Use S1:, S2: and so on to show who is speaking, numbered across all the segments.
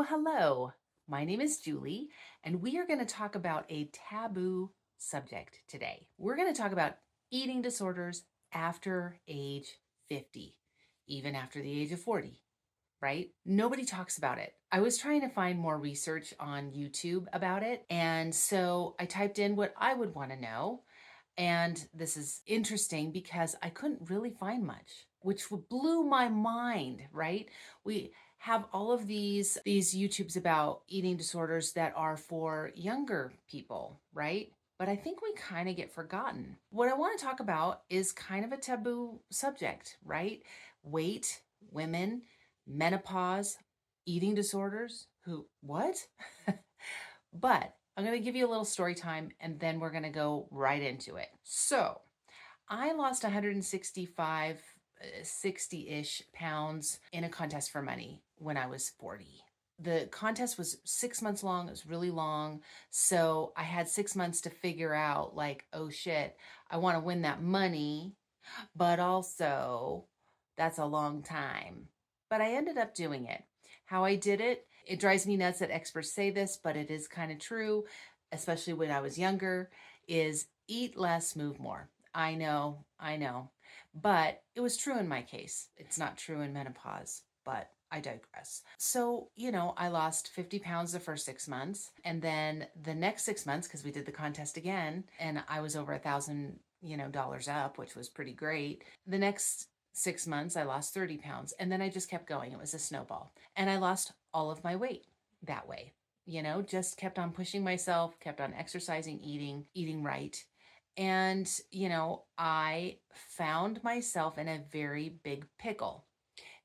S1: Well, hello. My name is Julie, and we are going to talk about a taboo subject today. We're going to talk about eating disorders after age 50, even after the age of 40, right? Nobody talks about it. I was trying to find more research on YouTube about it, and so I typed in what I would want to know. And this is interesting because I couldn't really find much, which blew my mind, right? We have all of these YouTubes about eating disorders that are for younger people, right? But I think we kind of get forgotten. What I want to talk about is kind of a taboo subject, right? Weight, women, menopause, eating disorders. What? But I'm going to give you a little story time and then we're going to go right into it. So, I lost 165, 60-ish pounds in a contest for money when I was 40. The contest was 6 months long. It was really long. So I had 6 months to figure out, like, oh shit, I want to win that money, but also that's a long time. But I ended up doing it. How I did it, it drives me nuts that experts say this, but it is kind of true, especially when I was younger, is eat less, move more. I know. But it was true in my case. It's not true in menopause, but I digress. So, I lost 50 pounds the first 6 months. And then the next 6 months, because we did the contest again, and I was over $1,000, dollars up, which was pretty great. The next 6 months, I lost 30 pounds. And then I just kept going. It was a snowball. And I lost all of my weight that way. Just kept on pushing myself, kept on exercising, eating right. And, I found myself in a very big pickle.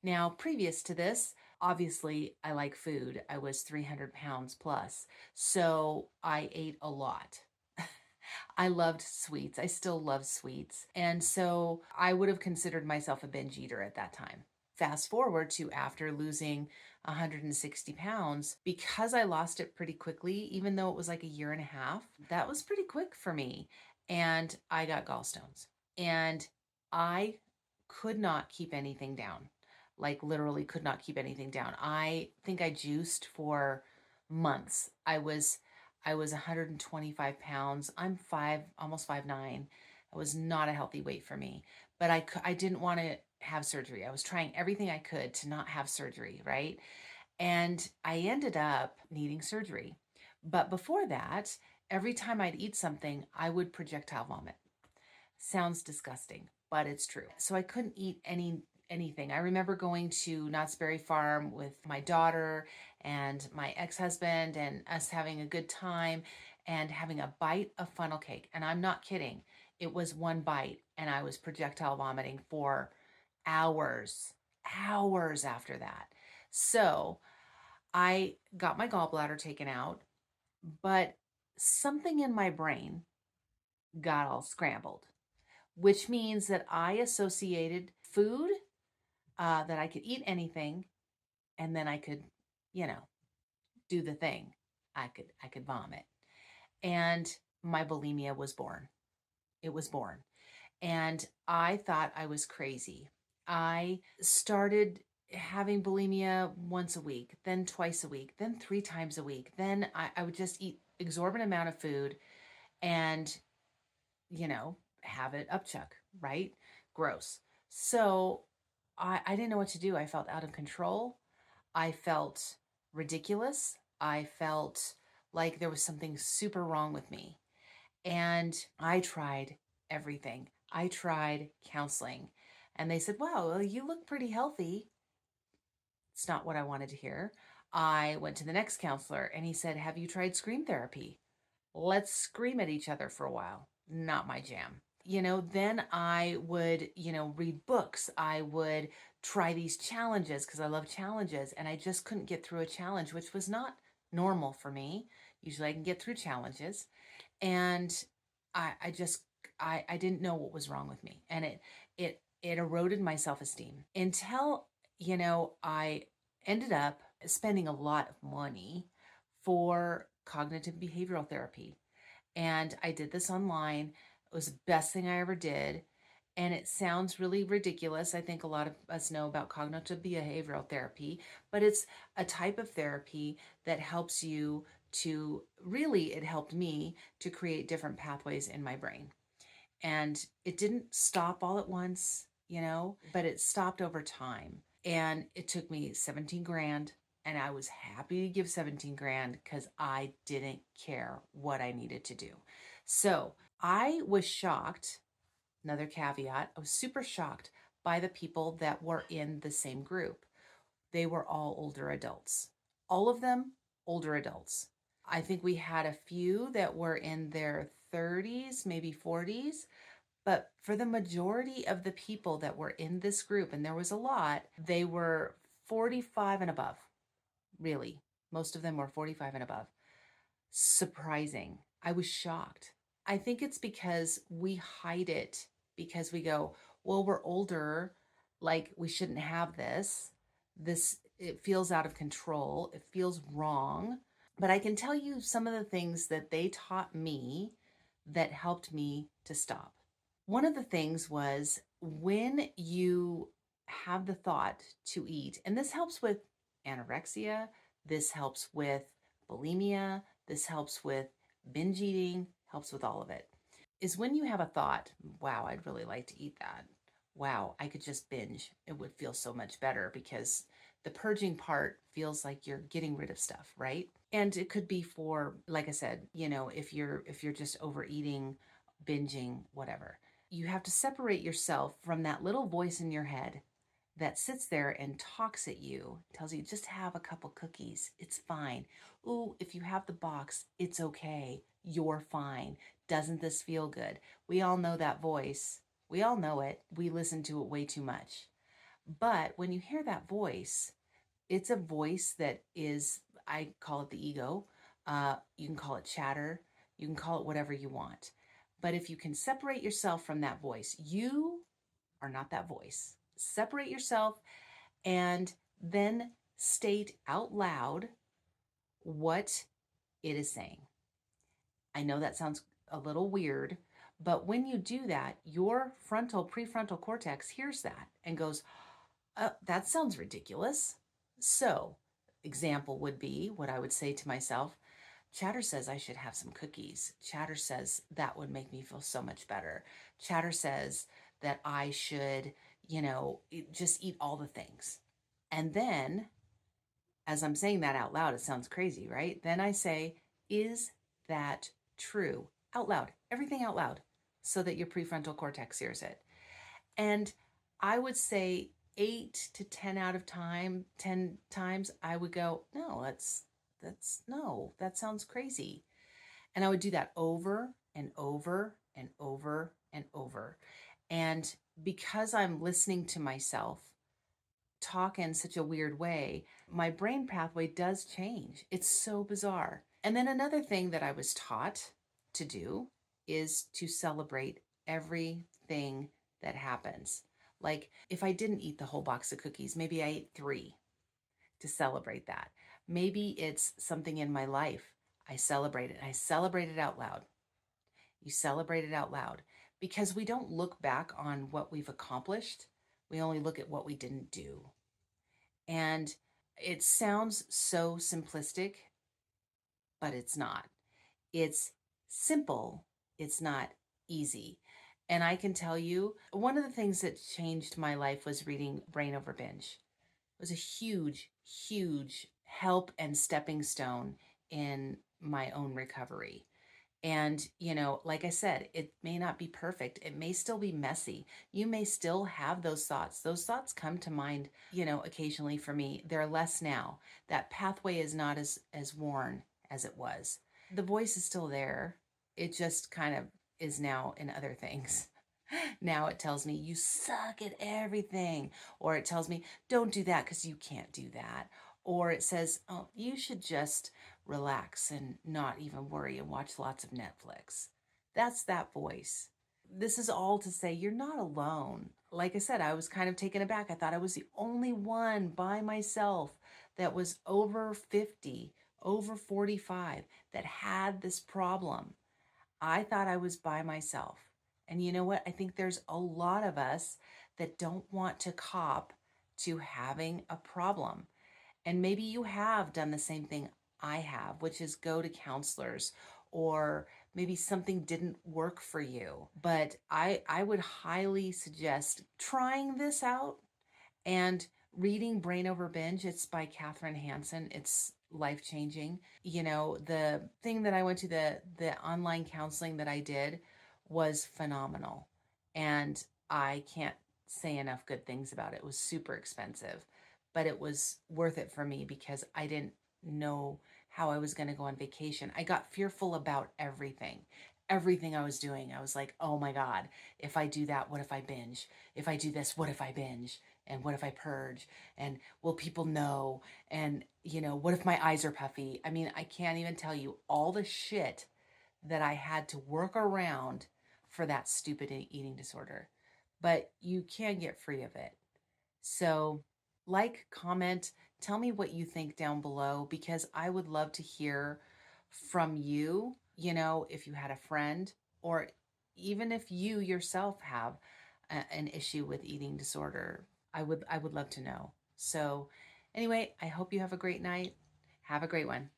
S1: Now, previous to this, obviously, I like food. I was 300 pounds plus. So I ate a lot. I loved sweets. I still love sweets. And so I would have considered myself a binge eater at that time. Fast forward to after losing 160 pounds, because I lost it pretty quickly, even though it was like a year and a half, that was pretty quick for me. And I got gallstones. And I could not keep anything down. Like literally could not keep anything down. I think I juiced for months. I was 125 pounds. I'm almost 5'9". It was not a healthy weight for me, but I didn't want to have surgery. I was trying everything I could to not have surgery, right? And I ended up needing surgery. But before that, every time I'd eat something, I would projectile vomit. Sounds disgusting, but it's true. So I couldn't eat anything. I remember going to Knott's Berry Farm with my daughter and my ex-husband and us having a good time and having a bite of funnel cake. And I'm not kidding. It was one bite and I was projectile vomiting for hours after that. So I got my gallbladder taken out, but something in my brain got all scrambled, which means that I associated food, that I could eat anything, and then I could, you know, do the thing. I could vomit, and my bulimia was born. It was born, and I thought I was crazy. I started having bulimia once a week, then twice a week, then 3 times a week. Then I would just eat exorbitant amount of food and have it upchuck, right? Gross. So I didn't know what to do. I felt out of control. I felt ridiculous. I felt like there was something super wrong with me. And I tried everything. I tried counseling. And they said, wow, well, you look pretty healthy. It's not what I wanted to hear. I went to the next counselor and he said, have you tried scream therapy? Let's scream at each other for a while. Not my jam. Then I would, read books. I would try these challenges because I love challenges. And I just couldn't get through a challenge, which was not normal for me. Usually I can get through challenges. And I just, I didn't know what was wrong with me. And it eroded my self-esteem until, I ended up spending a lot of money for cognitive behavioral therapy. And I did this online. It was the best thing I ever did. And it sounds really ridiculous. I think a lot of us know about cognitive behavioral therapy, but it's a type of therapy that helps you to really, it helped me to create different pathways in my brain. And it didn't stop all at once, but it stopped over time. And it took me 17 grand. And I was happy to give 17 grand because I didn't care what I needed to do. So I was shocked. Another caveat, I was super shocked by the people that were in the same group. They were all older adults. All of them older adults. I think we had a few that were in their 30s, maybe 40s, but for the majority of the people that were in this group, and there was a lot, they were 45 and above, really. Most of them were 45 and above. Surprising. I was shocked. I think it's because we hide it because we go, well, we're older, like we shouldn't have this. It feels out of control. It feels wrong. But I can tell you some of the things that they taught me that helped me to stop. One of the things was when you have the thought to eat, and this helps with anorexia, this helps with bulimia, this helps with binge eating, helps with all of it, is when you have a thought, wow, I'd really like to eat that. Wow, I could just binge. It would feel so much better because the purging part feels like you're getting rid of stuff, right? And it could be for, like I said, if you're just overeating, binging, whatever. You have to separate yourself from that little voice in your head that sits there and talks at you, tells you just have a couple cookies. It's fine. Ooh, if you have the box, it's okay. You're fine. Doesn't this feel good? We all know that voice. We all know it. We listen to it way too much. But when you hear that voice, it's a voice that is, I call it the ego. You can call it chatter. You can call it whatever you want. But if you can separate yourself from that voice, you are not that voice. Separate yourself and then state out loud what it is saying. I know that sounds a little weird, but when you do that, your prefrontal cortex hears that and goes, that sounds ridiculous. So, example would be what I would say to myself. Chatter says I should have some cookies. Chatter says that would make me feel so much better. Chatter says that I should, just eat all the things. And then, as I'm saying that out loud, it sounds crazy, right? Then I say, is that true? Out loud, everything out loud, so that your prefrontal cortex hears it. And I would say 8 to 10 out of 10 times, I would go, no, no, that sounds crazy. And I would do that over and over and over and over. And because I'm listening to myself talk in such a weird way, my brain pathway does change. It's so bizarre. And then another thing that I was taught to do is to celebrate everything that happens. Like if I didn't eat the whole box of cookies, maybe I ate 3 to celebrate that. Maybe it's something in my life. I celebrate it. I celebrate it out loud. You celebrate it out loud because we don't look back on what we've accomplished. We only look at what we didn't do. And it sounds so simplistic, but it's not. It's simple. It's not easy. And I can tell you, one of the things that changed my life was reading Brain Over Binge. It was a huge, huge help and stepping stone in my own recovery. And, like I said, it may not be perfect. It may still be messy. You may still have those thoughts. Those thoughts come to mind, occasionally for me. They're less now. That pathway is not as worn as it was. The voice is still there. It just kind of is now in other things. Now it tells me you suck at everything, or it tells me don't do that because you can't do that, or it says, oh, you should just relax and not even worry and watch lots of Netflix. That's that voice. This is all to say you're not alone. Like I said, I was kind of taken aback. I thought I was the only one by myself that was over 50, over 45, that had this problem. I thought I was by myself. And you know what? I think there's a lot of us that don't want to cop to having a problem. And maybe you have done the same thing I have, which is go to counselors, or maybe something didn't work for you. But I would highly suggest trying this out and reading Brain Over Binge. It's by Katherine Hansen. It's life changing. You know, the thing that I went to, the online counseling that I did was phenomenal. And I can't say enough good things about it. It was super expensive, but it was worth it for me because I didn't know how I was going to go on vacation. I got fearful about everything. Everything I was doing. I was like, oh my God, if I do that, what if I binge? If I do this, what if I binge? And what if I purge? And will people know? And, you know, what if my eyes are puffy? I mean, I can't even tell you all the shit that I had to work around for that stupid eating disorder. But you can get free of it. So, like, comment, tell me what you think down below because I would love to hear from you, you know, if you had a friend or even if you yourself have an issue with eating disorder. I would love to know. So, anyway, I hope you have a great night. Have a great one.